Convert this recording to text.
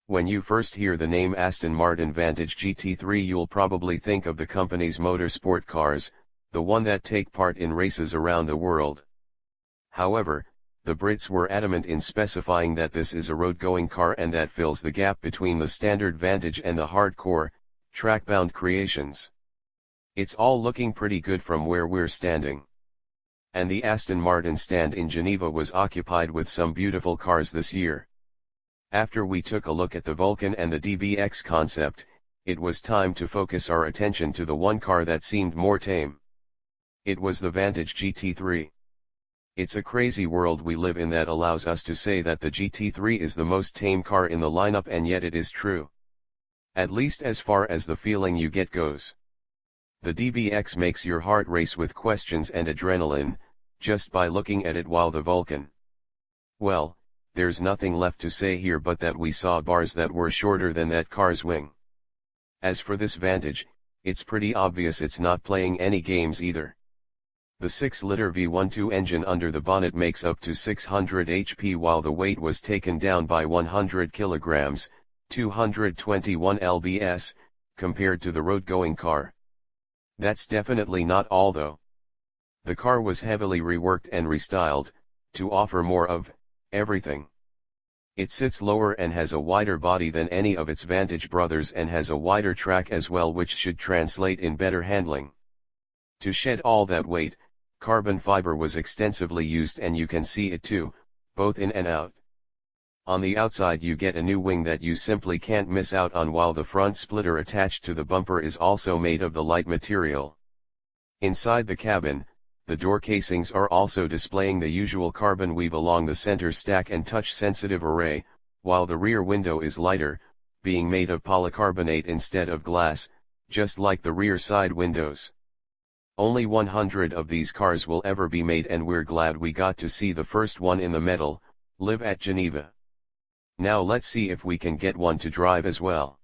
When you first hear the name Aston Martin Vantage GT3, you'll probably think of the company's motorsport cars, the one that take part in races around the world. However, the Brits were adamant in specifying that this is a road-going car and that fills the gap between the standard Vantage and the hardcore, track-bound creations. It's all looking pretty good from where we're standing. And the Aston Martin stand in Geneva was occupied with some beautiful cars this year. After we took a look at the Vulcan and the DBX concept, it was time to focus our attention to the one car that seemed more tame. It was the Vantage GT3. It's a crazy world we live in that allows us to say that the GT3 is the most tame car in the lineup, and yet it is true. At least as far as the feeling you get goes. The DBX makes your heart race with questions and adrenaline, just by looking at it, while the Vulcan, well, there's nothing left to say here but that we saw bars that were shorter than that car's wing. As for this Vantage, it's pretty obvious it's not playing any games either. The 6-liter V12 engine under the bonnet makes up to 600 HP, while the weight was taken down by 100 kilograms, 221 lbs, compared to the road-going car. That's definitely not all though. The car was heavily reworked and restyled, to offer more of everything. It sits lower and has a wider body than any of its Vantage brothers, and has a wider track as well, which should translate in better handling. To shed all that weight, carbon fiber was extensively used, and you can see it too, both in and out. On the outside you get a new wing that you simply can't miss out on, while the front splitter attached to the bumper is also made of the light material. Inside the cabin, the door casings are also displaying the usual carbon weave along the center stack and touch-sensitive array, while the rear window is lighter, being made of polycarbonate instead of glass, just like the rear side windows. Only 100 of these cars will ever be made, and we're glad we got to see the first one in the metal, live at Geneva. Now let's see if we can get one to drive as well.